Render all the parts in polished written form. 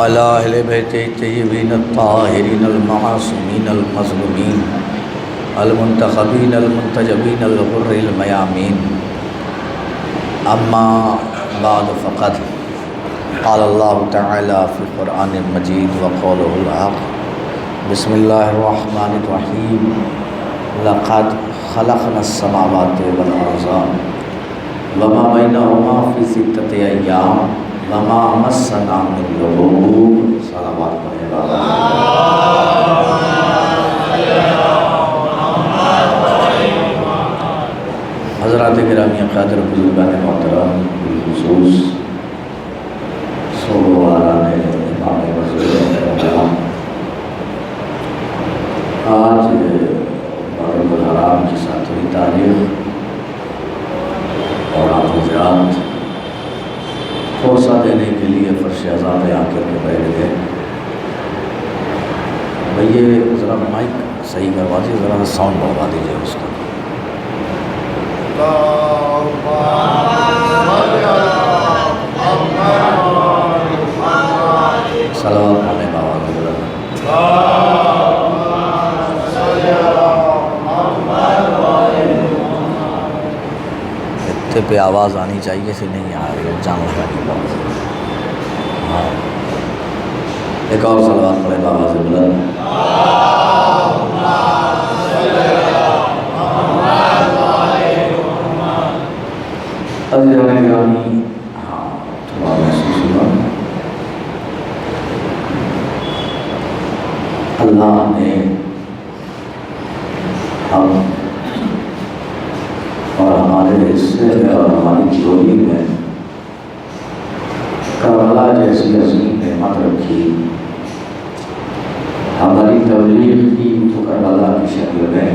علی اہل بیت الطیبین الطاہرین المعصومین المظلومین المنتخبین المنتجبین الغر المیامین اما بعد فقد قال اللہ تعالی فی القرآن المجید وقوله الحق بسم اللہ الرحمن الرحیم لقد خلقنا السماوات والارض وما بینہما فی ستۃ ایام وما مسنا من لغوب صلوات پڑھیں حضرات گرامی قادر بزرگان محترم بالخصوص صوبہ والا نے امام مسجد آج مغرب الحرام کی 7ویں تاریخ اور آپ حضرات فرصہ دینے کے لیے فرش اعظم میں آ کر کے بیٹھ گئے. بھئی ذرا مائک صحیح کروا دیجیے, ذرا ساؤنڈ بڑھوا دیجیے اس کا. صلوات پڑھنے بابا اتنے پہ آواز آنی چاہیے سے نہیں آ رہی ہے, جان لگا نہیں. ہاں ایک اور صلوات پڑھے بابا سے بلند. عزیزان گرامی, ہاں تھوڑا محسوس ہوا اللہ نے ہم اور ہمارے حصے میں اور ہماری جھولی میں کربلا جیسی عظیم نعمت رکھی. ہماری تبلیغ کی تو کربلا کی شکل میں,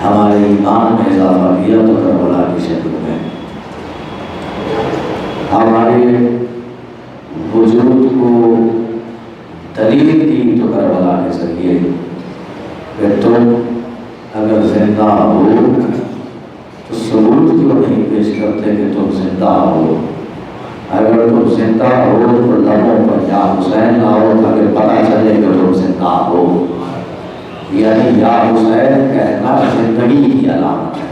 ہمارے ایمان میں اضافہ کیا تو کربلا کی شکل میں, ہمارے وجود کو دلیل دی تو کربلا کے ذریعے. پھر تم اگر زندہ ہو تو ثبوت کیوں نہیں پیش کرتے کہ تم زندہ ہو؟ اگر تم زندہ ہو تو لبوں پر یا حسین لاؤ تاکہ پتہ چلے کہ تم زندہ ہو. یعنی یا حسین کہنا زندگی کی علامت ہے,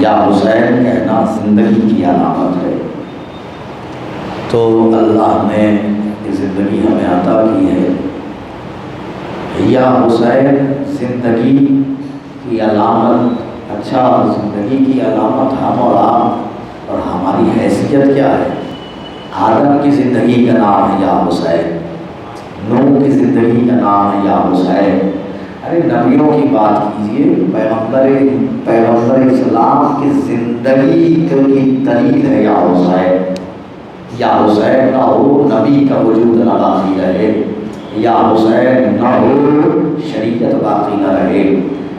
یا حسین کہنا زندگی کی علامت ہے. تو اللہ نے یہ زندگی ہمیں عطا کی ہے. یا حسین زندگی کی علامت. اچھا, زندگی کی علامت ہم اور آپ اور ہماری حیثیت کیا ہے؟ آدم کی زندگی کا نام ہے یا حسین, نوح کی زندگی کا نام ہے یا حسین. ارے نبیوں کی بات کیجئے, پیغمبر اسلام کی زندگی کی دلیل ہے یا حسین. یا حسین نہ ہو نبی کا وجود نہ باقی رہے, یا حسین نہ ہو شریعت باقی نہ رہے,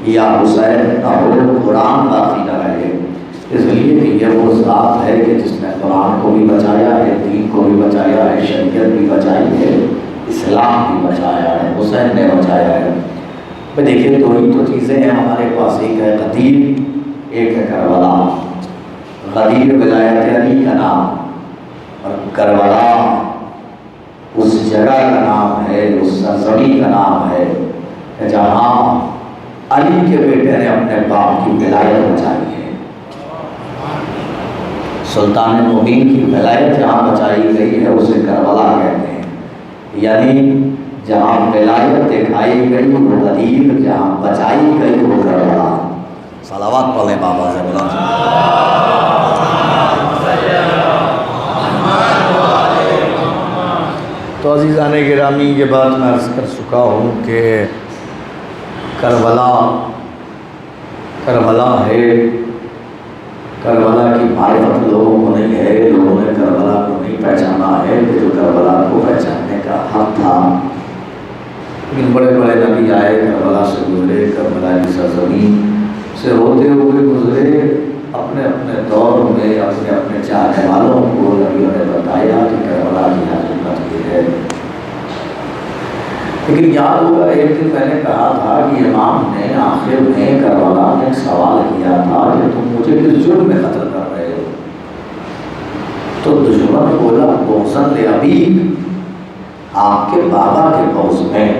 یا حسین نہ ہو قرآن باقی نہ رہے. اس لیے کہ یہ وہ ذات ہے کہ جس نے قرآن کو بھی بچایا ہے, دین کو بھی بچایا ہے, شریعت بھی بچائی ہے, اسلام بھی بچایا ہے, حسین نے بچایا ہے. بھئی دیکھیے دو ہی تو چیزیں ہیں ہمارے پاس, ایک ہے غدیر, ایک ہے کربلا. غدیر ولایت علی کا نام اور کربلا اس جگہ کا نام ہے, اس سرزمین کا نام ہے جہاں علی کے بیٹے نے اپنے باپ کی ولایت بچائی ہے. سلطان مبین کی ولایت جہاں بچائی گئی ہے اسے کربلا کہتے ہیں. یعنی جہاں ولایت دکھائی گئی وہ غدیر, جہاں بچائی گئی وہ کربلا. صلوات پڑھیں بابا سے بلند. تو عزیزان گرامی, یہ بات میں عرض کر چکا ہوں کہ کربلا ہے. کربلا کی معرفت لوگوں کو نہیں ہے, لوگوں نے کربلا کو نہیں پہچانا ہے جو کربلا کو پہچاننے کا حق تھا. لیکن بڑے بڑے نبی آئے, کربلا سے گزرے, کربلا کی سرزمین سے ہوتے ہوئے گزرے. اپنے اپنے دور میں اپنے اپنے چاہنے والوں کو نبیوں نے بتایا کہ کربلا کی حقیقت یہ ہے. لیکن یاد ہوگا ایک دن میں نے کہا تھا کہ امام نے آخر میں کربلا میں ایک سوال کیا تھا کہ تم مجھے کس جرم میں قتل کر رہے ہو؟ تو دشمن بولا کون بغضاً لأبیک، آپ کے بابا کے بغض میں۔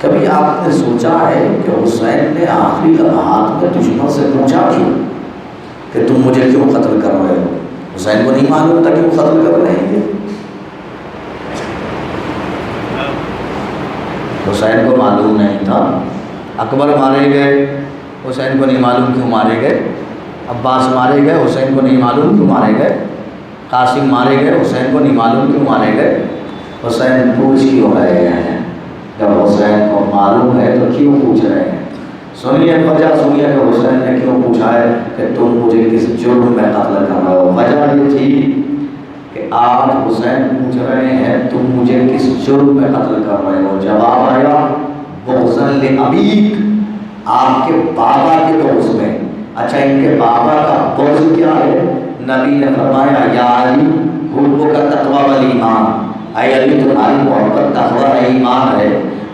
کبھی آپ نے سوچا ہے کہ حسین نے آخری لمحات میں دشمن سے پوچھا بھی کہ تم مجھے کیوں قتل کر رہے ہو؟ حسین کو نہیں معلوم تھا کیوں قتل کر رہے ہیں؟ حسین کو معلوم نہیں تھا۔ اکبر مارے گئے، حسین کو نہیں معلوم کیوں مارے گئے۔ عباس مارے گئے، حسین کو نہیں معلوم کیوں مارے گئے۔ قاسم مارے گئے، حسین کو نہیں معلوم کیوں مارے گئے۔ حسین پوچھ کیوں رہے ہیں؟ جب حسین کو معلوم ہے تو کیوں پوچھ رہے ہیں؟ سنیے وجہ، سنیے کہ حسین نے کیوں پوچھا ہے کہ تم مجھے کس جرم میں قتل کر رہے ہو۔ وجہ یہ تھی کہ آج حسین پوچھ رہے ہیں تم مجھے کس جرم میں قتل کر رہے ہو؟ جواب آیا بغضاً لأبیک، آپ کے بابا کے بغض میں۔ اچھا ان کے بابا کا بغض کیا ہے؟ نبی نے فرمایا یا علی حبک تقوی والایمان، اے علی تمہاری محبت تقوی ایمان ہے،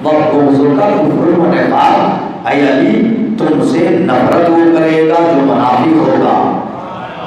وبغضک کفر ونفاق، اے علی تم سے نفرت وہ کرے گا جو منافق ہوگا۔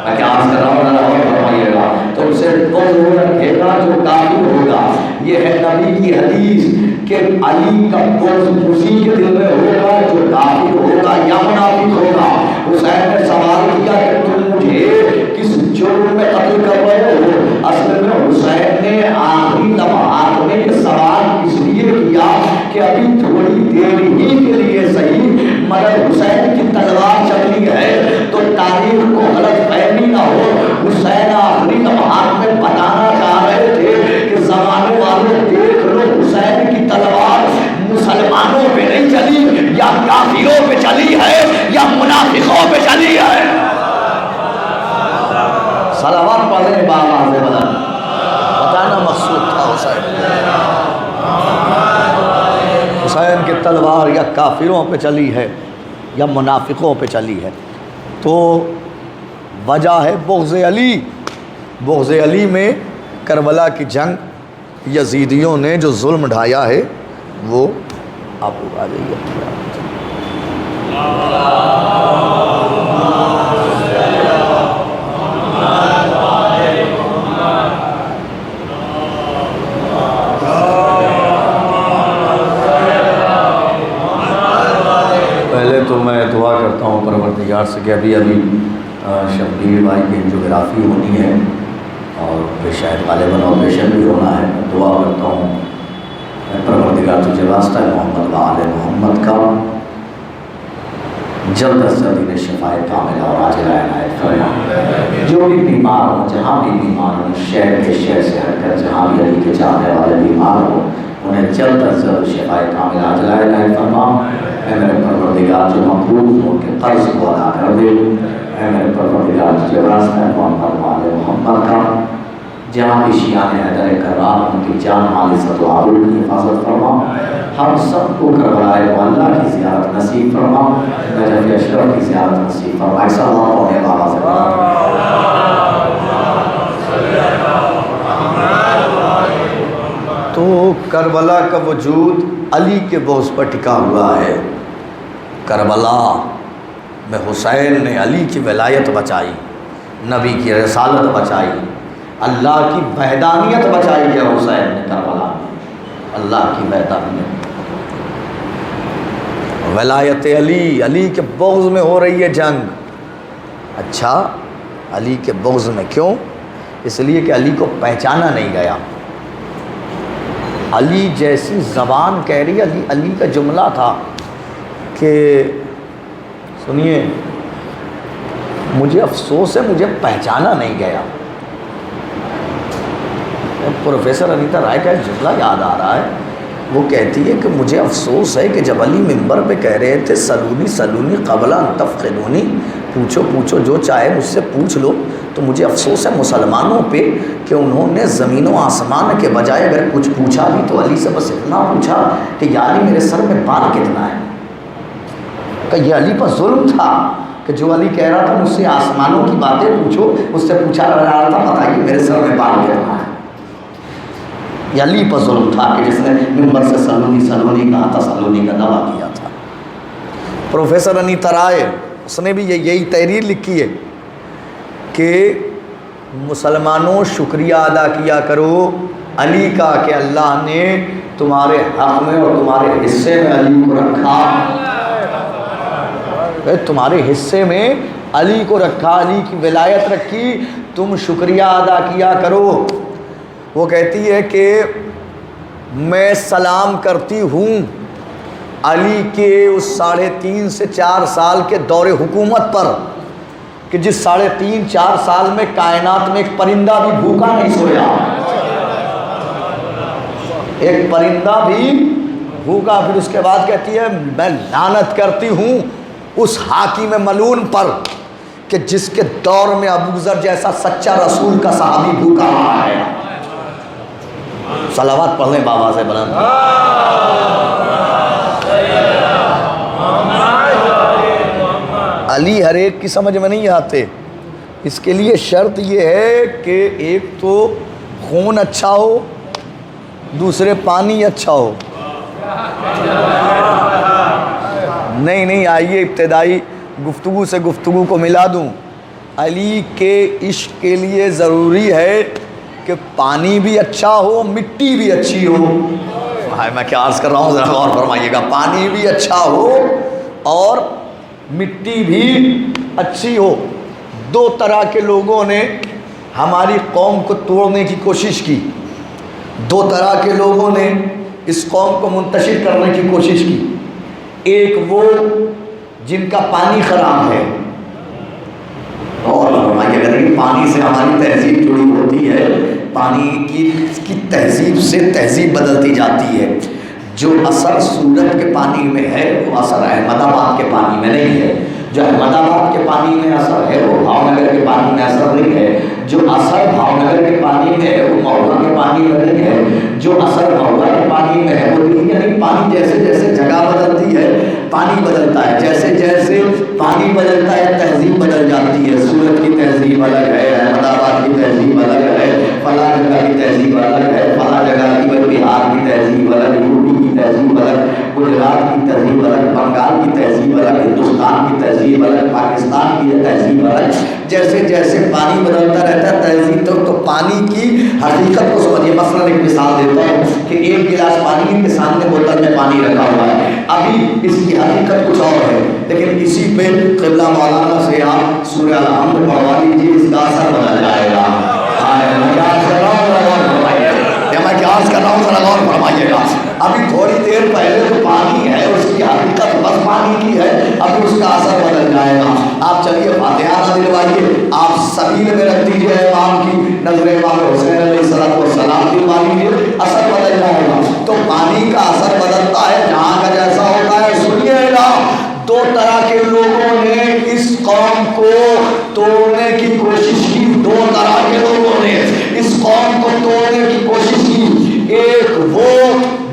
میں کیا عرض کر رہا ہوں، اور فرمائیے گا، تم سے بغض وہ رکھے گا جو کافر ہوگا۔ یہ ہے نبی کی حدیث کہ علی کا بغض اسی کے دل میں ہوگا جو کافر ہوگا یا منافق ہوگا۔ حسین نے سوال کیا کہ تم مجھے کس جرم میں قتل کر رہے ہو؟ اصل میں حسین نے آخری لمحات میں یہ سوال اس لیے کیا کہ ابھی تھوڑی دیر ہی کے لیے صحیح مگر حسین کی تلوار چلنی ہے تو تاریخ کو غلط فہمی نہ ہو۔ حسین آخری لمحات میں بتانا چاہ رہے تھے کہ زمانے والوں دیکھ لو، حسین کی تلوار مسلمانوں پہ نہیں چلی، یا کافروں پہ چلی ہے یا منافقوں پہ چلی ہے۔ صلوات پڑھیں بابا سے بلند، بتانا مقصود تھا حسین کی تلوار یا کافروں پہ چلی ہے یا منافقوں پہ چلی ہے۔ تو وجہ ہے بغض علی۔ بغض علی میں کربلا کی جنگ یزیدیوں نے جو ظلم ڈھایا ہے وہ آپ لوگ آ جائیے۔ پہلے تو میں دعا کرتا ہوں پروردگار سے کہ ابھی شبیر بھائی کی انجیوگرافی ہونی ہے اور شاید غالباً آپریشن بھی ہونا ہے۔ میں دعا کرتا ہوں پروردگار تجھے واسطہ محمد و آل محمد کا جلد از جلد انہیں شفائے کاملہ اور عاجلہ عنایت فرما۔ جو بھی بیمار ہوں، جہاں بھی بیمار ہوں، شہر کے شہر سے ہٹ کر جہاں بھی علی کے چاہنے والے بیمار ہوں، انہیں جلد از جلد شفائے کاملہ عاجلہ عنایت فرما۔ اے میرے پروردگار جو مقبول ہوں کے قرض کو ادا کر دے۔ اے میرے پروردگار تجھے واسطہ محمد و آل محمد کا جہاں بھی شیعان حیدر کرار ان کی جان مال عزت و آبرو کی حفاظت فرما۔ ہم سب کو کربلائے معلیٰ کی زیارت نصیب فرما، نجف اشرف کی زیارت نصیب فرما۔ ایسا اللہ ہونے بابا سے تو کربلا کا وجود علی کے بغض پر ٹکا ہوا ہے۔ کربلا میں حسین نے علی کی ولایت بچائی، نبی کی رسالت بچائی، اللہ کی وحدانیت بچائی ہے حسین نے کربلا میں، اللہ کی وحدانیت۔ ولایت علی، علی کے بغض میں ہو رہی ہے جنگ۔ اچھا علی کے بغض میں کیوں؟ اس لیے کہ علی کو پہچانا نہیں گیا۔ علی جیسی زبان کہہ رہی ہے، علی کا جملہ تھا کہ سنیے مجھے افسوس ہے مجھے پہچانا نہیں گیا۔ پروفیسر انیتا رائے کا ایک جملہ یاد آ رہا ہے، وہ کہتی ہے کہ مجھے افسوس ہے کہ جب علی ممبر پہ کہہ رہے تھے سلونی سلونی قبل ان تفقدونی، پوچھو پوچھو جو چاہے مجھ سے پوچھ لو، تو مجھے افسوس ہے مسلمانوں پہ کہ انہوں نے زمین و آسمان کے بجائے اگر کچھ پوچھا بھی تو علی سے بس اتنا پوچھا کہ یا علی میرے سر میں بال کتنا ہے۔ کہ یہ علی پر ظلم تھا کہ جو علی کہہ رہا تھا مجھ سے آسمانوں کی باتیں پوچھو، اس سے پوچھا جا رہا تھا بتائیے میرے سر میں بال کتنا ہے۔ یہ علی پر ظلم تھا کہ جس نے ممبر سے سلونی سلونی کہا تھا، سلونی کا دعویٰ کیا تھا۔ پروفیسر انیتا رائے اس نے بھی یہی تحریر لکھی ہے کہ مسلمانوں شکریہ ادا کیا کرو علی کا کہ اللہ نے تمہارے حق میں اور تمہارے حصے میں علی کو رکھا، تمہارے حصے میں علی کو رکھا، علی کی ولایت رکھی، تم شکریہ ادا کیا کرو۔ وہ کہتی ہے کہ میں سلام کرتی ہوں علی کے اس 3.5 سے 4 سال کے دور حکومت پر کہ جس 3.5-4 سال میں کائنات میں ایک پرندہ بھی بھوکا نہیں سویا، ایک پرندہ بھی بھوکا۔ پھر اس کے بعد کہتی ہے میں لعنت کرتی ہوں اس حاکم ملعون پر کہ جس کے دور میں ابو ذر جیسا سچا رسول کا صحابی بھوکا رہا ہے۔ صلوات پڑھ لیں بابا سے بلند۔ علی ہر ایک کی سمجھ میں نہیں آتے، اس کے لیے شرط یہ ہے کہ ایک تو خون اچھا ہو، دوسرے پانی اچھا ہو۔ نہیں آئیے ابتدائی گفتگو سے گفتگو کو ملا دوں۔ علی کے عشق کے لیے ضروری ہے کہ پانی بھی اچھا ہو، مٹی بھی اچھی ہو۔ میں کیا عرض کر رہا ہوں ذرا غور فرمائیے گا، پانی بھی اچھا ہو اور مٹی بھی اچھی ہو۔ 2 طرح کے لوگوں نے ہماری قوم کو توڑنے کی کوشش کی، 2 طرح کے لوگوں نے اس قوم کو منتشر کرنے کی کوشش کی۔ ایک وہ جن کا پانی خراب ہے، اور اگر پانی سے ہماری تہذیب جڑی ہوتی ہے، پانی کی تہذیب سے تہذیب بدلتی جاتی ہے۔ جو اثر سورت کے پانی میں ہے وہ اثر احمد آباد کے پانی میں نہیں ہے، جو احمد آباد کے پانی میں اثر ہے وہ بھاؤ نگر کے پانی میں اثر نہیں ہے، جو اثر بھاؤ نگر کے پانی میں ہے وہ مہوگا کے پانی میں نہیں ہے، جو اثر مہوگا کے پانی میں ہے وہ نہیں۔ یعنی پانی جیسے جیسے جگہ بدلتی ہے پانی بدلتا ہے، جیسے جیسے پانی بدلتا ہے تہذیب بدل جاتی ہے۔ سورت کی تہذیب الگ ہے، احمد آباد کی تہذیب الگ ہے، فلاں جگہ کی تہذیب الگ ہے، فلاں جگہ کی بہار کی تہذیب الگ، یوپی کی تہذیب الگ، گجرات کی تہذیب الگ، بنگال کی تہذیب الگ، ہندوستان کی تہذیب الگ، پاکستان کی تہذیب الگ۔ جیسے جیسے پانی بدلتا رہتا ہے تہذیب تو پانی کی حقیقت کو سمجھیے۔ مثلاً ایک مثال دیتا ہوں کہ ایک گلاس پانی کے سامنے بوتل میں پانی رکھا ہوا ہے، ابھی اس کی حقیقت کچھ اور ہے، لیکن اسی پہ قبلہ مولانا سے آپ سورہ الحمد پڑھوا لیجیے، اس کا اثر بدل جائے گا۔ میں کیا عرض کر رہا ہوں ذرا غور فرمائیے گا۔ ابھی تھوڑی دیر پہلے جو پانی ہے اس کی حقیقت بس پانی کی ہے، ابھی اس کا اثر بدل جائے گا۔ آپ چلیے فاتحہ دلوائیے، آپ سبیل میں رکھ دیجیے امام کی نظر امام حسین علیہ السلام دلوا لیجیے، اثر بدل جائے گا۔ تو پانی کا اثر بدلتا ہے جہاں کا جیسا ہوتا ہے۔ سنیے گا، 2 طرح کے لوگوں نے اس قوم کو توڑنے کی کوشش کی، 2 طرح کے لوگوں نے اس قوم کو توڑنے کی کوشش کی۔ ایک وہ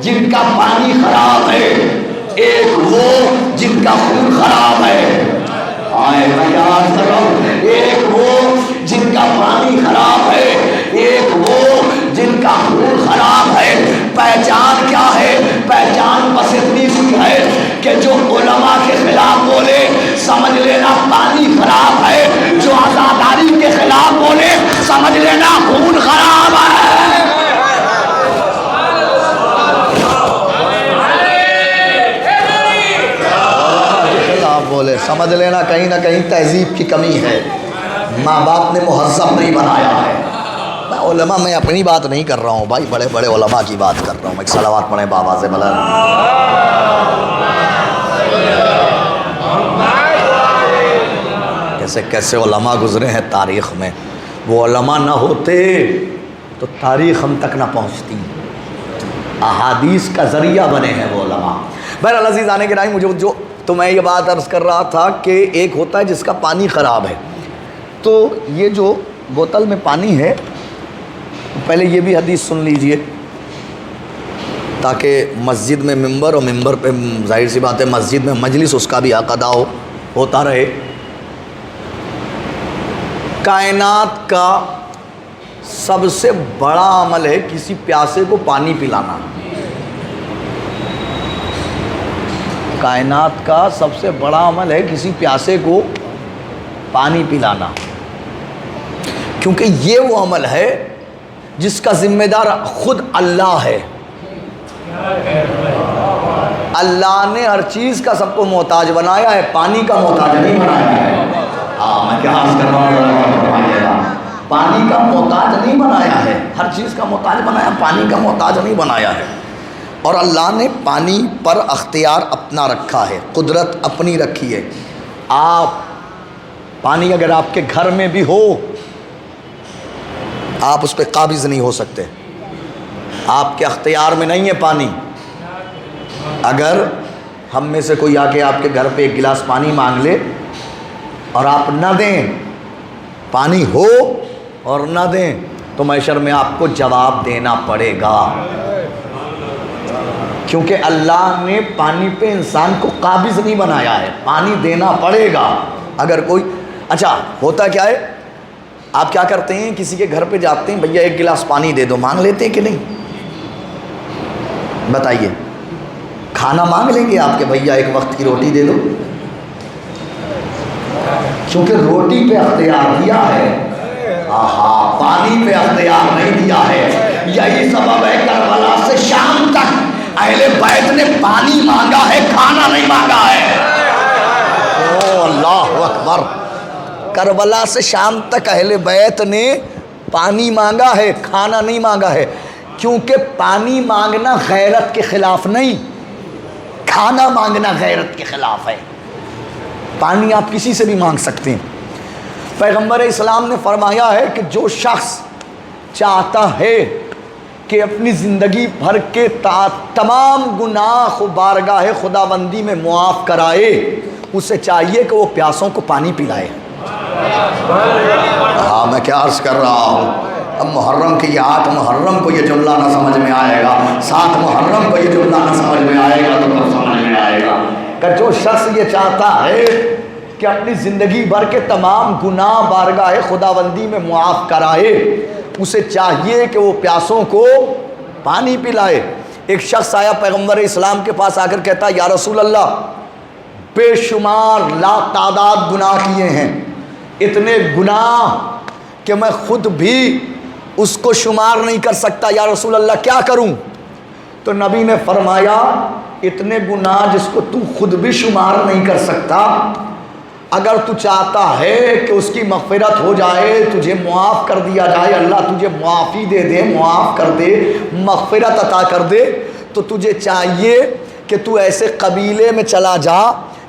جن کا پانی خراب ہے، ایک وہ جن کا خون خراب ہے۔ میں کیا عرض کر رہا ہوں، ایک وہ جن کا پانی خراب ہے، ایک وہ جن کا خون خراب ہے۔ پہچان کیا ہے؟ پہچان بس اتنی سی ہے کہ جو علماء کے خلاف بولے سمجھ لینا پانی خراب ہے، جو آزاداری کے خلاف بولے سمجھ لینا خون خراب ہے۔ بولے سمجھ لینا کہیں نہ کہیں تہذیب کی کمی ہے، ماں باپ نے مہذب نہیں بنایا ہے۔ میں علماء میں اپنی بات نہیں کر رہا ہوں بھائی، بڑے بڑے علماء کی بات کر رہا ہوں۔ ایک صلوات پڑھیں بابا سے بلند۔ کیسے کیسے علماء گزرے ہیں تاریخ میں، وہ علماء نہ ہوتے تو تاریخ ہم تک نہ پہنچتی، احادیث کا ذریعہ بنے ہیں وہ علماء۔ بہرحال عزیز آنے کے ٹائم مجھے جو تو میں یہ بات عرض کر رہا تھا کہ ایک ہوتا ہے جس کا پانی خراب ہے، تو یہ جو بوتل میں پانی ہے، پہلے یہ بھی حدیث سن لیجئے تاکہ مسجد میں ممبر اور ممبر پہ ظاہر سی بات ہے مسجد میں مجلس اس کا بھی عقد ہوتا رہے۔ کائنات کا سب سے بڑا عمل ہے کسی پیاسے کو پانی پلانا۔ کائنات کا سب سے بڑا عمل ہے کسی پیاسے کو پانی پلانا۔ کیونکہ یہ وہ عمل ہے جس کا ذمہ دار خود اللہ ہے. اللہ نے ہر چیز کا سب کو محتاج بنایا ہے، پانی کا محتاج نہیں بنایا ہے. میں کیا عرض کر رہا ہوں، پانی کا محتاج نہیں بنایا ہے، ہر چیز کا محتاج بنایا، پانی کا محتاج نہیں بنایا ہے. اور اللہ نے پانی پر اختیار اپنا رکھا ہے، قدرت اپنی رکھی ہے. پانی اگر آپ کے گھر میں بھی ہو، آپ اس پہ قابض نہیں ہو سکتے، آپ کے اختیار میں نہیں ہے پانی. اگر ہم میں سے کوئی آ کے آپ کے گھر پہ ایک گلاس پانی مانگ لے اور آپ نہ دیں، پانی ہو اور نہ دیں، تو محشر میں آپ کو جواب دینا پڑے گا. کیونکہ اللہ نے پانی پہ انسان کو قابض نہیں بنایا ہے، پانی دینا پڑے گا. اگر کوئی اچھا ہوتا کیا ہے، آپ کیا کرتے ہیں، کسی کے گھر پہ جاتے ہیں، بھیا ایک گلاس پانی دے دو، مانگ لیتے ہیں کہ نہیں؟ بتائیے، کھانا مانگ لیں گے آپ کے بھیا ایک وقت کی روٹی دے دو؟ کیونکہ روٹی پہ اختیار دیا ہے، پانی پہ اختیار نہیں دیا ہے. یہی سبب ہے کربلا سے شام تک اہل بیت نے پانی مانگا ہے، کھانا نہیں مانگا ہے. او اللہ اکبر. کربلا سے شام تک اہل بیت نے پانی مانگا ہے، کھانا نہیں مانگا ہے. کیونکہ پانی مانگنا غیرت کے خلاف نہیں، کھانا مانگنا غیرت کے خلاف ہے. پانی آپ کسی سے بھی مانگ سکتے ہیں. پیغمبر اسلام نے فرمایا ہے کہ جو شخص چاہتا ہے کہ اپنی زندگی بھر کے تمام گناہ بارگاہ خداوندی میں معاف کرائے، اسے چاہیے کہ وہ پیاسوں کو پانی پلائے. میں کیا عرض کر رہا ہوں. اب محرم کی یہ 8 محرم کو یہ جملہ نہ سمجھ میں آئے گا، 7 محرم کو یہ جملہ نہ سمجھ میں آئے گا، تو کب سمجھ میں آئے گا کہ جو شخص یہ چاہتا ہے کہ اپنی زندگی بھر کے تمام گناہ بارگاہ خداوندی میں معاف کرائے، اسے چاہیے کہ وہ پیاسوں کو پانی پلائے. ایک شخص آیا پیغمبر اسلام کے پاس آ کر کہتا، یا رسول اللہ، بے شمار لا تعداد گناہ کیے ہیں، اتنے گناہ کہ میں خود بھی اس کو شمار نہیں کر سکتا، یا رسول اللہ کیا کروں؟ تو نبی نے فرمایا، اتنے گناہ جس کو تو خود بھی شمار نہیں کر سکتا، اگر تو چاہتا ہے کہ اس کی مغفرت ہو جائے، تجھے معاف کر دیا جائے، اللہ تجھے معافی دے دے، معاف کر دے، مغفرت عطا کر دے، تو تجھے چاہیے کہ تو ایسے قبیلے میں چلا جا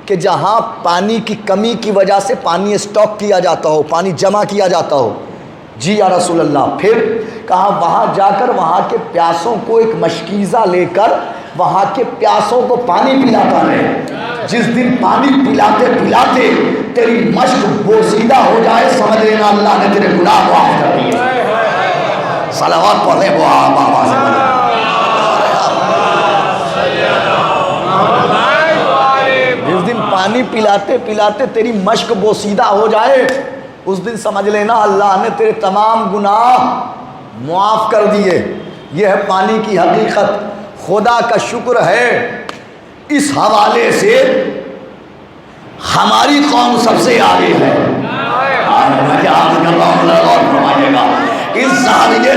کہ جہاں پانی کی کمی کی وجہ سے پانی اسٹاک کیا جاتا ہو، پانی جمع کیا جاتا ہو. جی یا رسول اللہ. پھر کہا وہاں جا کر وہاں کے پیاسوں کو ایک مشکیزہ لے کر وہاں کے پیاسوں کو پانی پلاتا رہے. جس دن پانی پلاتے پلاتے تیری مشق بوسیدہ ہو جائے، سمجھ لینا اللہ نے تیرے گناہ معاف کر دیے. صلوات پڑھیں وہ بابا سے بڑھیں. جس دن پانی پلاتے پلاتے تیری مشق بوسیدہ ہو جائے، اس دن سمجھ لینا اللہ نے تیرے تمام گناہ معاف کر دیے. یہ ہے پانی کی حقیقت. خدا کا شکر ہے، اس حوالے سے ہماری قوم سب سے آگے ہے. میں کیا عرض کر رہا ہوں، غور فرمائیے گا. اس زاویے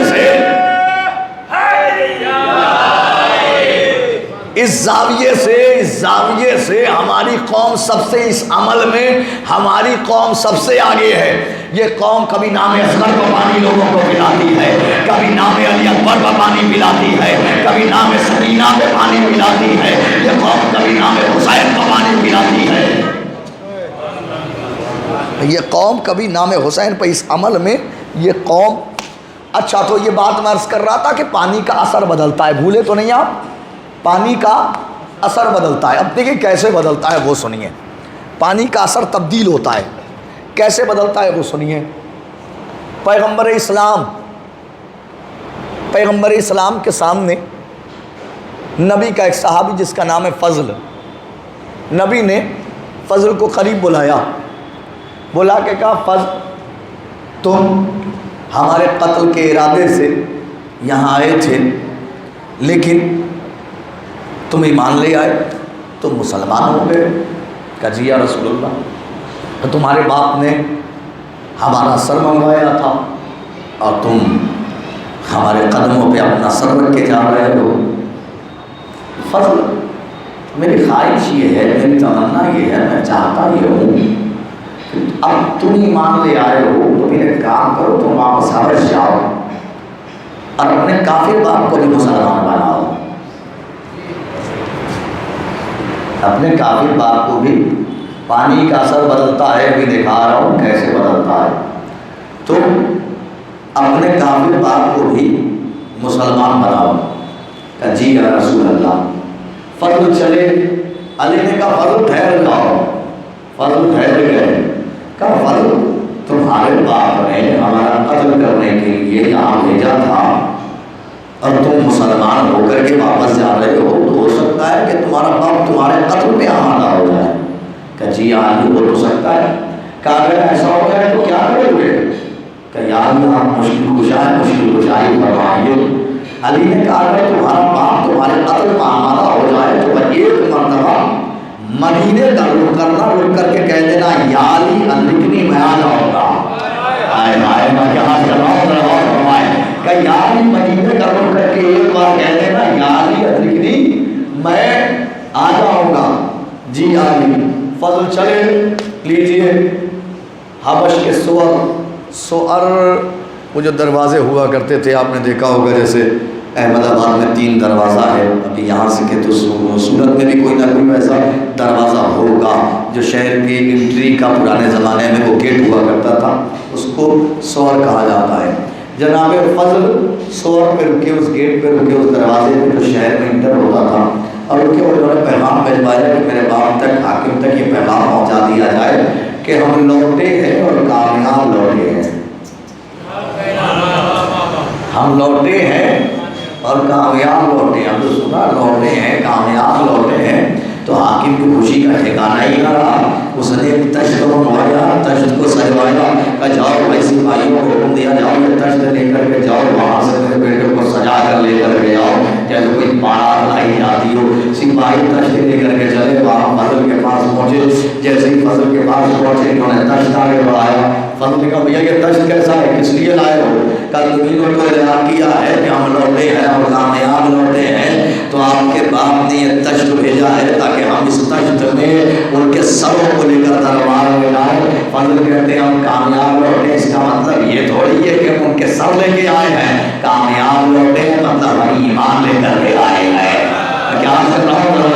سے ہماری قوم سب سے، اس عمل میں ہماری قوم سب سے آگے ہے. یہ قوم کبھی نام اصغر کو پانی لوگوں کو پلاتی ہے، کبھی نام علی اکبر پر پانی پلاتی ہے، کبھی نام سکینہ پہ پانی پلاتی ہے. یہ قوم کبھی نام حسین کو پانی پلاتی ہے. یہ قوم کبھی نام حسین پہ، اس عمل میں یہ قوم. اچھا، تو یہ بات میں عرض کر رہا تھا کہ پانی کا اثر بدلتا ہے. بھولے تو نہیں آپ؟ پانی کا اثر بدلتا ہے. اب دیکھیں کیسے بدلتا ہے وہ سنیے. پانی کا اثر تبدیل ہوتا ہے، کیسے بدلتا ہے وہ سنیے. پیغمبر اسلام کے سامنے نبی کا ایک صحابی جس کا نام ہے فضل، نبی نے فضل کو قریب بلایا، بلا کے کہا، فضل تم ہمارے قتل کے ارادے سے یہاں آئے تھے، لیکن تم ایمان لے آئے، تم مسلمان ہو گئے. کہا جی یا رسول اللہ، تو تمہارے باپ نے ہمارا سر منگوایا تھا، اور تم ہمارے قدموں پہ اپنا سر رکھ کے جا رہے ہو. فضل میری خواہش یہ ہے, میری تمنا یہ ہے, میں چاہتا یہ ہوں اب تم ایمان لے آئے ہو تو پھر ایک کام کرو, تم واپس حبش جاؤ اور اپنے کافر باپ کو بھی مسلمان بناؤ. اپنے کافر باپ کو بھی, پانی کا اثر بدلتا ہے, ابھی دکھا رہا ہوں کیسے بدلتا ہے, تو اپنے کافر باپ کو بھی مسلمان بناؤ. کہ جی یا رسول اللہ. فضل چلے, علی نے کہا فضل ٹھہر جاؤ. فضل ٹھہر گئے. کہا فضل تمہارے باپ نے ہمارا قتل کرنے کے لیے یہاں بھیجا تھا اور تم مسلمان ہو کر کے واپس جا رہے ہو, تو ہو سکتا ہے کہ تمہارا باپ تمہارے قتل پہ آمادہ ہو جائے. کہ جی علی ہو تو سکتا ہے. کہا اگر ایسا ہو جائے تو کیا کرو گے؟ کہ یا اللہ آپ مشکل کشا ہے, مشکل کشائی فرمائیے. علی نے کہا اگر تمہارا باپ تمہارے قتل پہ آمادہ ہو جائے تو ایک مرتبہ مدینے کا رخ کرنا, رخ کر کے کہہ دینا یا علی ادرکنی میں آ جاؤں گا. آئے آئے میں کہاں چلاؤں فرمائے کہ یا علی مدینے کا رخ کر کے ایک بار کہہ دینا یا علی ادرکنی میں آ جاؤں گا. جی علی. فضل چلے. لیجئے حبش کے سور وہ جو دروازے ہوا کرتے تھے, آپ نے دیکھا ہوگا جیسے احمد آباد میں 3 دروازہ ہے, ابھی یہاں سے کہ تو سورت میں بھی کوئی نہ کوئی ایسا دروازہ ہوگا جو شہر کی انٹری کا پرانے زمانے میں وہ گیٹ ہوا کرتا تھا, اس کو سور کہا جاتا ہے. جناب فضل سور پہ رکے, اس گیٹ پہ رکے, اس دروازے پہ جو شہر میں انٹر ہوتا تھا, اور ان کے انہوں نے پیغام بھجوایا کہ میرے باپ تک, حاکم تک یہ پیغام پہنچا دیا جائے کہ ہم لوٹے ہیں اور کامیاب لوٹے ہیں. ہم لوٹے ہیں اور کامیاب لوٹے ہیں. ہم تو سنا لوٹے ہیں, کامیاب لوٹے ہیں. تو حاکم کی خوشی کا ٹھکانہ ہی نہ رہا. اس نے تشت کو منوایا, تشت کو سجوایا, کہ جاؤ بھائی سپاہیوں کو حکم دیا جاؤ یہ تشت لے کر کے جاؤ, وہاں سے میرے بیٹے کو سجا کر لے کر کے آؤ. جیسے کوئی بارات لائی جاتی ہو, سپاہی تشت لے کر کے چلے. وہاں فضل کے پاس پہنچے. جیسے ہی فضل کے پاس پہنچے انہوں نے تشت آگے بڑھایا. فضل نے کہا بھیا یہ تشت کیسا ہے, کس لیے لائے ہو؟ کل تمہیں کو اعلان کیا ہے کہ ہم لوٹے ہیں اور کامیاب لوٹے ہیں, تو آپ کے باپ نے یہ تشت بھیجا ہے تاکہ ہم اس تشت میں ان کے سروں کو لے کر دربار میں جائیں. فضل کہتے ہیں ہم کامیاب لوٹے, اس کا مطلب یہ تھوڑی ہے کہ ہم ان کے سر لے کے آئے ہیں. کامیاب لوٹے مطلب ہم ایمان لے کر کے آئے ہیں. کیا کر رہا ہوں,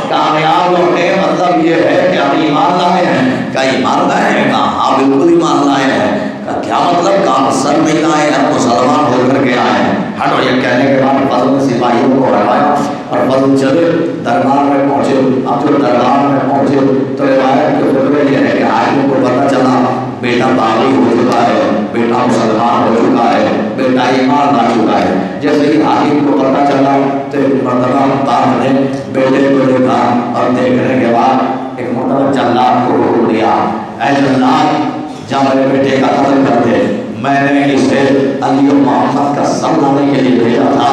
کامیاب لوٹے مطلب یہ ہے کہ ہم ایمان لائے ہیں. کیا ایمان لائے ہیں؟ کہا ہاں بالکل ایمان لائے ہیں. کیا مطلب؟ کہا سر نہیں لائے ہیں, مسلمان ہو کر کے آئے ہیں. ہٹو. یہ کہنے کے بعد فضل نے سپاہیوں کو ہٹایا اور فضل چلے دربار میں پہنچے. اب جو دربار میں پہنچے تو روایت کے خطبے یہ ہے کہ حاکم کو پتہ چلا بیٹا باغی ہو چکا ہے, بیٹا مسلمان ہو چکا ہے, بیٹا ایمان لا چکا ہے. جیسے ہی حاکم کو پتہ چلا تو ایک مرتبہ باپ نے بیٹے کو دیکھا اور دیکھنے کے بعد ایک مرتبہ جلاد کو حکم دیا, اے جلاد جا میرے بیٹے کا قتل کر دے. میں نے اسے علی و محمد کا سر لانے کے لیے بھیجا تھا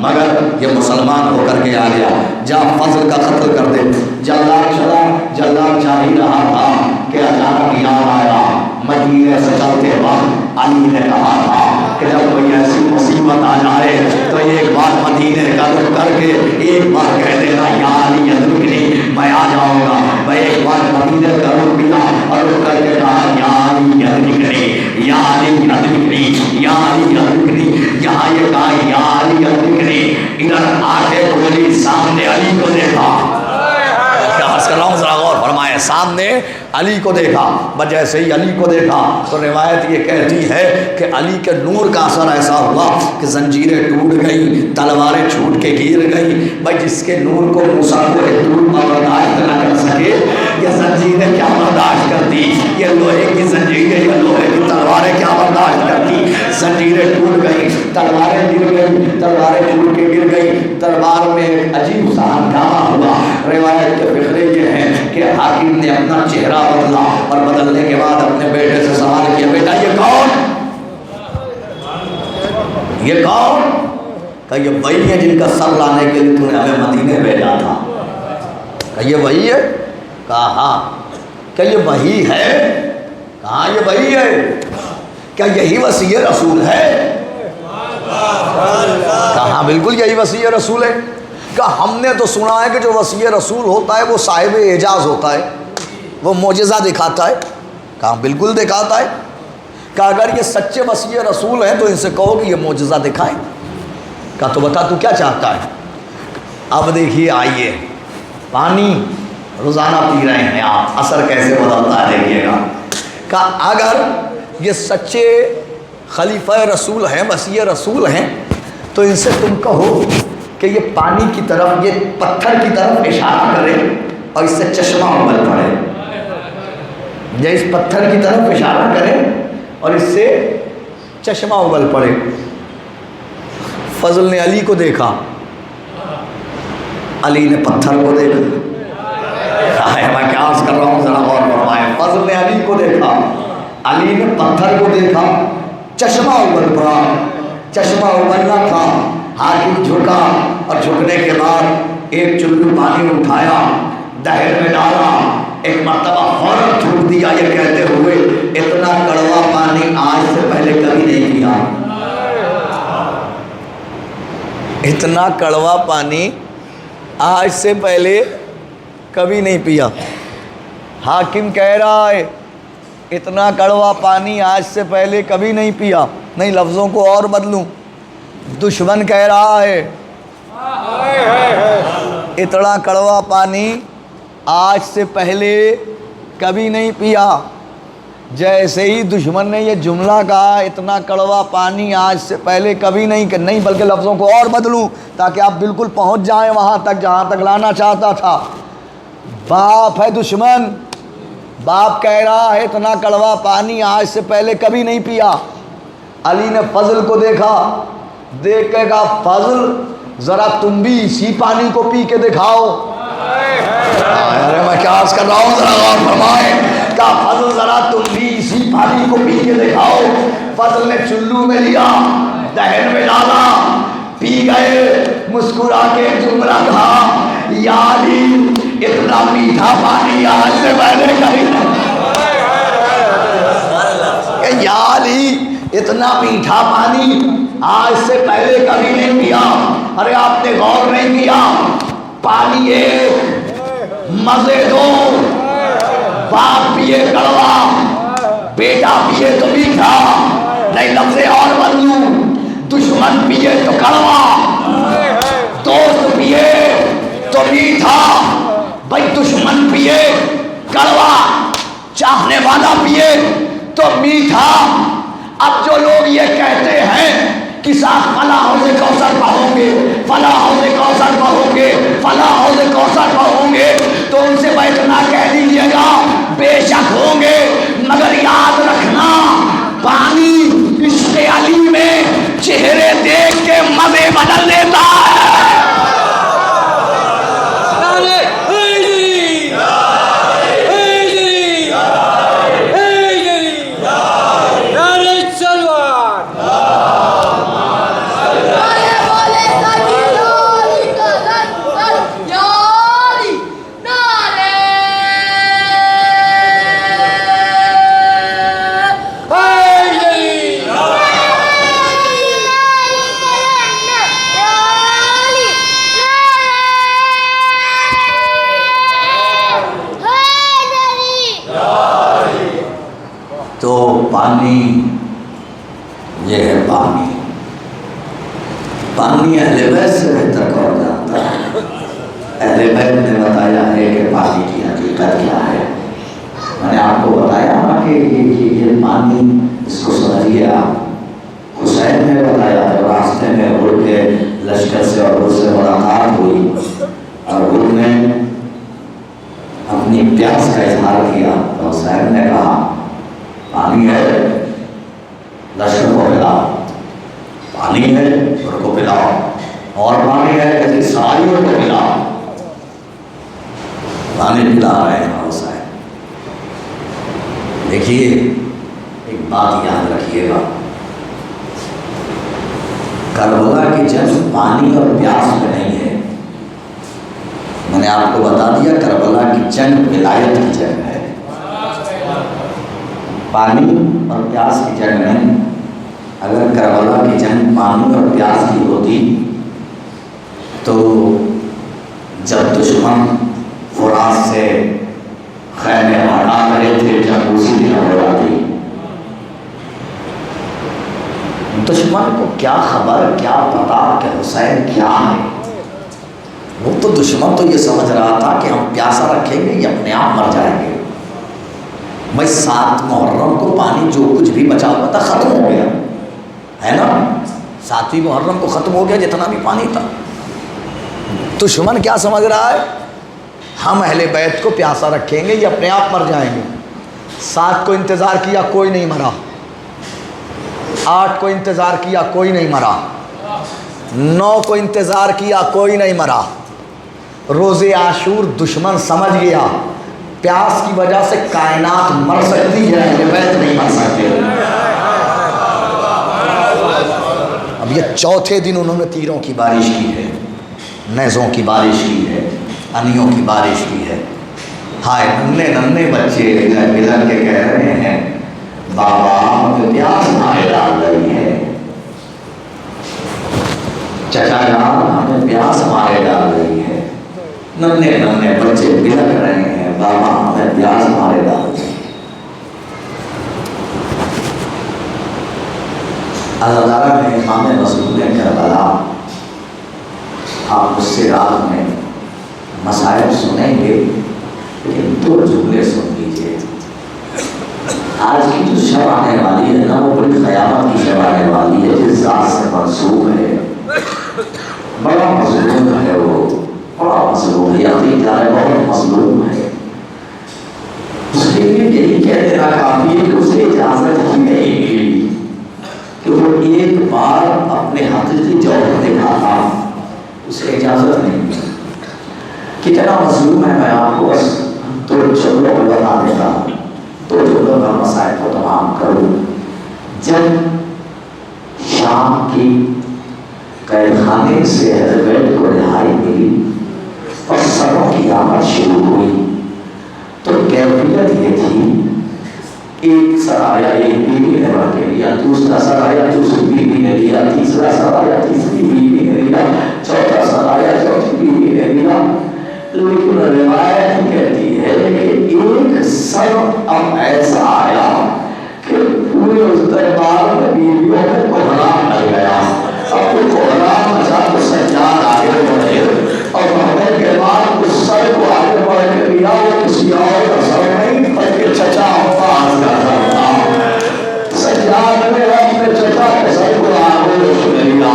مگر یہ مسلمان ہو کر کے آ گیا. جا فضل کا قتل کر دے. جلاد چلا. جلاد جا ہی رہا تھا کہ اچانک یاد آیا مدینے سے چلتے وقت علی نے کہا تھا کہ جب کوئی ایسی مصیبت آ جائے تو ایک بار مدینے کا رخ کر کے ایک بار کہہ دینا یا علی ادرکنی میں آ جاؤں گا. میں ایک بار مدینے کا رخ کیا اور رخ کر کے کہا یا علی ادرکنی, یا علی ادرکنی, یا علی ادرکنی. یہاں یہ کہا یا علی ادرکنی, ادھر آ کے بولی سامنے علی کو دیکھا. کر رہا ہوں ذرا غور فرمائے, سامنے علی کو دیکھا. بس جیسے ہی علی کو دیکھا تو روایت یہ کہتی ہے کہ علی کے نور کا اثر ایسا ہوا کہ زنجیریں ٹوٹ گئی, تلواریں چھوٹ کے گر گئی. بھائی جس کے نور کو موسیٰ کو ٹوٹ برداشت نہ کر سکے یہ زنجیریں کیا برداشت کرتی, یہ لوہے کی زنجیریں یا لوہے کی تلواریں کیا برداشت کرتی. زنجیریں ٹوٹ گئی, تلواریں گر گئی, تلواریں ٹوٹ کے گر گئی. دربار میں ایک عجیب سا ہنگامہ ہوا. روایت کے فقرے یہ ہیں کہ حاکم نے اپنا چہرہ بدلا اور بدلنے کے بعد اپنے بیٹے سے سوال کیا بیٹا یہ کون, یہ کون؟ کہ یہ وہی ہے جن کا سر لانے کے لیے تو نے ہمیں مدینے بھیجا تھا. کہ یہ وہی ہے؟ کہا ہاں. کہ یہ وہی ہے؟ کہاں یہ وہی ہے. کیا یہی وصی رسول ہے؟ کہاں بالکل یہی وصی رسول ہے۔ کہ ہم نے تو سنا ہے کہ جو وصی رسول ہوتا ہے وہ صاحب اعجاز ہوتا ہے، وہ معجزہ دکھاتا ہے۔ کہاں بالکل دکھاتا ہے۔ کہ اگر یہ سچے وصی رسول ہیں تو ان سے کہو کہ یہ معجزہ دکھائیں۔ کہا تو بتا تو کیا چاہتا ہے؟ اب دیکھیے، آئیے، پانی روزانہ پی رہے ہیں آپ، اثر کیسے بدلتا ہے دیکھیے گا۔ کہ اگر یہ سچے خلیفہ رسول ہیں، وصی رسول ہیں، تو ان سے تم کہو کہ یہ پانی کی طرف، یہ پتھر کی طرف اشارہ کرے اور اس سے چشمہ ابل پڑے۔ یہ اس پتھر کی طرف اشارہ کرے اور اس سے چشمہ ابل پڑے۔ فضل نے علی کو دیکھا، علی نے پتھر کو دیکھا۔ میں کیا عرض کر رہا ہوں، ذرا غور فرمائیں۔ فضل نے علی کو دیکھا، علی نے پتھر کو دیکھا، چشمہ ابل پڑا۔ چشمہ ابلنا تھا، حاکم جھکا اور جھکنے کے بعد ایک چلو پانی اٹھایا، دہن میں ڈالا، ایک مرتبہ فوراً تھوک دیا، یہ کہتے ہوئے اتنا کڑوا پانی آج سے پہلے کبھی نہیں پیا۔ اتنا کڑوا پانی آج سے پہلے کبھی نہیں پیا۔ حاکم کہہ رہا ہے اتنا کڑوا پانی آج سے پہلے کبھی نہیں پیا۔ نہیں، لفظوں کو اور بدلوں، دشمن کہہ رہا ہے اتنا کڑوا پانی آج سے پہلے کبھی نہیں پیا۔ جیسے ہی دشمن نے یہ جملہ کہا اتنا کڑوا پانی آج سے پہلے کبھی نہیں، بلکہ لفظوں کو اور بدلوں تاکہ آپ بالکل پہنچ جائیں وہاں تک جہاں تک لانا چاہتا تھا۔ باپ ہے دشمن، باپ کہہ رہا ہے اتنا کڑوا پانی آج سے پہلے کبھی نہیں پیا۔ علی نے فضل کو دیکھا، دیکھ کے کہا فضل ذرا تم بھی اسی پانی کو پی کے دکھاؤ۔ ارے میں کیا عرض کر رہا ہوں، ذرا غور فرمائیں۔ کہا فضل ذرا تم بھی اسی پانی کو پی کے دکھاؤ۔ فضل نے چلو میں لیا، دہن میں ڈالا، پی گئے، مسکرا کے جملہ کہا یا علی اتنا میٹھا پانی آج سے پہلے کبھی نہیں۔ یا علی اتنا میٹھا پانی آج سے پہلے کبھی نہیں پیا۔ ارے آپ نے غور نہیں کیا، پانی ایک مزے دو، باپ پیے کڑوا، بیٹا پیے تو میٹھا۔ نہیں، لفظ اور بدلوں، دشمن پیے تو کڑوا، دوست پیے تو میٹھا۔ بھائی دشمن پیے کڑوا، چاہنے والا پیے تو میٹھا۔ اب جو لوگ یہ کہتے ہیں کہ صاحب فلاں حوض کوثر پڑھوں گے، فلاں حوض کوثر پڑھوں گے، فلاں حوض کوثر پڑھوں گے، تو ان سے بیٹھنا کہہ دیجیے گا بے شک ہوں گے، مگر یاد رکھنا پانی عشق علی میں چہرے دیکھ کے مزے بدل دیتا ہے۔ تو پانی، یہ ہے پانی۔ پانی اہل بیت سے بہتر کون جانتا ہے؟ اہل بیت نے بتایا ہے کہ پانی کی حقیقت کیا ہے۔ میں نے آپ کو بتایا نا کہ یہ پانی، اس کو سمجھیے آپ۔ حسین نے بتایا جب راستے میں اڑ کے لشکر سے اور اس سے ملاقات ہوئی اور ان نے اپنی پیاس کا اظہار کیا تو حسین نے کہا پانی ہے لشکر کو پلاؤ، پانی ہے ان کو پلاؤ، اور پانی ہے ایسی سائیوں کو پلاؤ۔ پانی پلا رہے ہیں حسین۔ دیکھیے ایک بات یاد رکھیے گا، کربلا کی جنگ پانی اور پیاس میں نہیں ہے۔ میں نے آپ کو بتا دیا کربلا کی جنگ ولایت کی جنگ ہے۔ پانی اور پیاس کی جنگ میں اگر کربلا کی جنگ پانی اور پیاس کی ہوتی تو جب دشمن فرات سے خیمے ہٹا رہے تھے جب اسی دن ہو جاتی، دشمن کو کیا خبر کیا پتا کہ حسین کیا ہے؟ وہ تو دشمن تو یہ سمجھ رہا تھا کہ ہم پیاسا رکھیں گے یہ اپنے آپ مر جائیں گے۔ میں 7 محرم کو پانی جو کچھ بھی بچا ہوا تھا ختم ہو گیا ہے نا، 7ویں محرم کو ختم ہو گیا جتنا بھی پانی تھا۔ دشمن کیا سمجھ رہا ہے؟ ہم اہل بیت کو پیاسا رکھیں گے یہ اپنے آپ مر جائیں گے۔ 7 کو انتظار کیا کوئی نہیں مرا، 8 کو انتظار کیا کوئی نہیں مرا، 9 کو انتظار کیا کوئی نہیں مرا۔ روز عاشور دشمن سمجھ گیا پیاس کی وجہ سے کائنات مر سکتی ہے، اہل بیت نہیں مر سکتے۔ اب یہ چوتھے دن انہوں نے تیروں کی بارش کی ہے، نیزوں کی بارش کی ہے، انیوں کی بارش کی ہے۔ ہائے ننھے بچے ملن کے کہہ رہے ہیں بابا ہمیں پیاس مارے ڈال رہی ہے، چچا جان ہمیں پیاس مارے ڈال رہی ہے۔ ننھے بچے بلک رہے ہیں بابا ہمیں پیاس مارے ڈال رہی ہے۔ اللہ تعالیٰ نے امام مظلوم کربلا، آپ اس سے رات میں مسائل سنیں گے لیکن 2 جملے سن لیجیے۔ آج کی جو شب آنے والی ہے نا وہ بڑی قیامت کی شب آنے والی ہے، جس ذات سے منسوب ہے، بڑا مظلوم ہے، وہ بڑا مظلوم ہے، یقین جانے بہت مظلوم ہے۔ اس کے لیے یہی کہہ دینا کافی ہے کہ اسے اجازت ہی نہیں ملی کہ وہ ایک بار اپنے حقیقی جوہر دکھاتا، اسے اجازت نہیں ملی۔ کتنا مظلوم ہے میں آپ کو بس 2 جملوں میں بتا دیتا ہوں، 2 جملوں میں مسائل کو تمام کروں۔ جب شام کی قید خانے سے اہل بیت کو رہائی ملی اور سبوں کی آمد شروع ہوئی تو کیفیت یہ تھی، ایک سرایا ایک بیوی نے بڑھ کے لیا، دوسرا سرایا دوسری بیوی نے لیا، تیسرا سرایا تیسری بیوی نے لیا، چوتھا سرایا چوتھی بیوی نے لیا۔ لیکن روایت کہتی ہے کہ ایک سر اب ایسا آیا کہ پورے اس دربار میں بیویوں میں کوہرام لگ گیا۔ اب وہ کوہرام مچا تو سجاد آگے بڑھے اور بڑھنے کے بعد اس سر کو آگے بڑھ کے لیا، وہ کسی اور کا سر نہیں بلکہ چچا عباس کا سر تھا۔ سجاد نے اپنے چچا کے سر کو آگے بڑھ لیا۔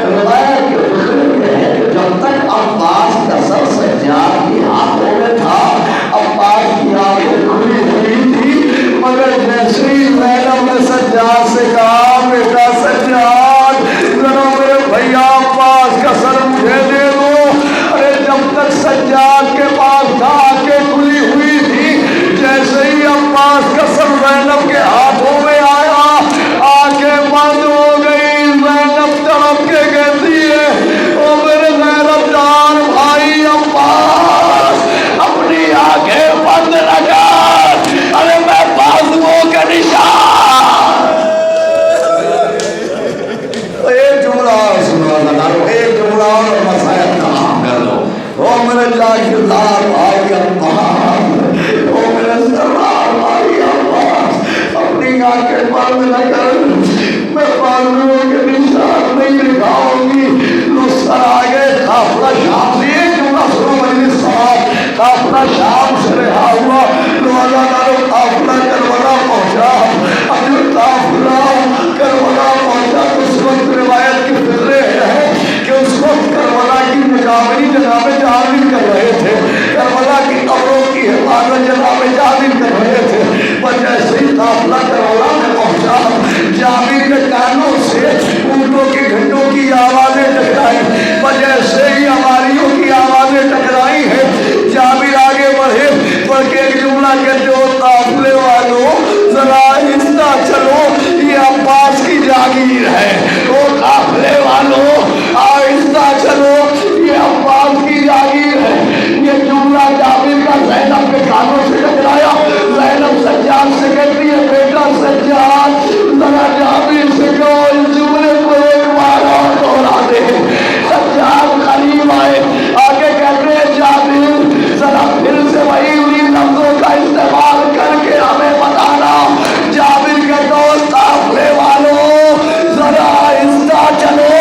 روایت کے دکھنے یہ ہے کہ جب تک عباس کا سر سجاد کی ہاتھوں میں تھا، عباس کی آنکھیں کھلی ہوئی تھی، مگر جیسے ہی زینب نے سجاد سے کہا بیٹا سجاد ذرا میرے بھیا عباس کا سر مجھے دے دو، ارے جب تک سجاد کے پاس تھا آنکھیں کھلی ہوئی تھی، جیسے ہی عباس کا سر زینب کے ہاتھوں میں آیا آنکھیں بند ہو گئی۔ زینب تڑپ کے کہتی ہے او میرے زینب جان بھائی عباس اپنی آنکھیں بند نہ کر، ارے میں بازوؤں کا نشان۔ ایک جملہ اور سنو لگارو، ایک جملہ اور مسائل تمام کر دو۔ او میرے جاگیردار بھائی عباس، او میرے سردار بھائی عباس اپنی آنکھیں بند نہ کر، میں بازوؤں کے نشان نہیں دکھاؤں گی۔ سر آگے قافلہ شام سے، ایک جملہ سنو مجلس سماعت، قافلہ شام سے رہا ہوا روزہ دارو قافلہ کربلا پہنچا۔ اب جو قافلہ کربلا پہنچا تو اس وقت روایت کی فکرے ہے کہ اس وقت کربلا کی مجاوری جناب جابر کر رہے تھے، کربلا کی قبروں کی حفاظت جناب جابر کر رہے تھے۔ پر جیسے ہی قافلہ کربلا میں پہنچا، جابر کے کانوں سے اونٹوں کی گھنٹوں کی آوازیں ٹکرائی، جیسے ہی ہماریوں کی آوازیں ٹکرائی ہیں، جابر آگے بڑھے بلکہ ایک جملہ کہتے ہو قافلے والوں ذرا آہستہ چلو یہ عباس کی جاگیر ہے، وہ قافلے والوں آہستہ چلو یہ عباس کی جاگیر ہے۔ یہ جملہ جابر کا زینب کے کانوں سے ٹکرایا۔ زینب سجاد سے کہتی ہے بیٹا سجاد ذرا جابر سے کہو اس جملے کو ایک بار اور دوہرا دے. سجاد قریب آئے آگے کہتے ہیں جابر ذرا پھر سے وہی انہی لفظوں کا استعمال کر کے ہمیں بتانا. جابر کے دوست قافلے والوں ذرا آہستہ چلو،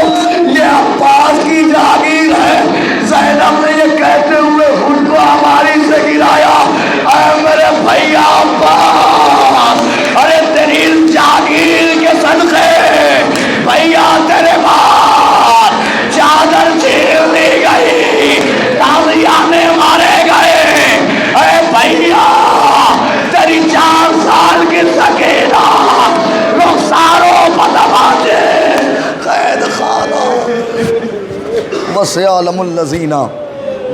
یہ عباس کی جاگیر ہے. زینب نے یہ کہتے ہوئے خود کو ہماری سے گرایا. اے میرے بھیا عباس، ارے تیری جاگیر کے صدقے بھیا تیرے بعد چادر چھین لی گئی، تازیانے مارے گئے. اے بھیا تیری 4 سال کی سکینہ رخساروں پتواجے قید خانہ. وَسَيَعْلَمُ الَّذِينَ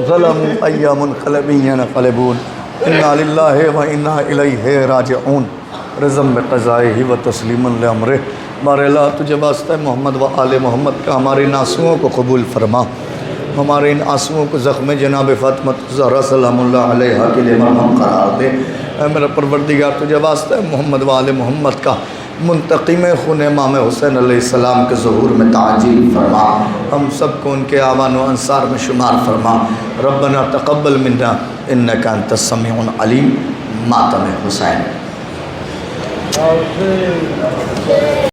ظَلَمُوا أَيَّ مُنْقَلَبٍ يَنْقَلِبُونَ إِنَّا لِلَّهِ وَإِنَّا إِلَيْهِ رَاجِعُونَ. رضم بقضائه وتسلیما لامرہ. بار اللہ تجھے واسطہ محمد و آل محمد کا ہمارے ان آنسوؤں کو قبول فرما، ہمارے ان آنسوؤں کو زخم جناب فاطمہ زہرا سلام اللہ علیہا کے لیے مرہم قرار دے. اے میرا پروردگار تجھے واسطہ محمد و آل محمد کا منتقم خون امام حسین علیہ السلام کے ظہور میں تعجیل فرما، ہم سب کو ان کے آوان و انصار میں شمار فرما. ربنا تقبل منا انک انت السمیع العلیم. ماتم حسین.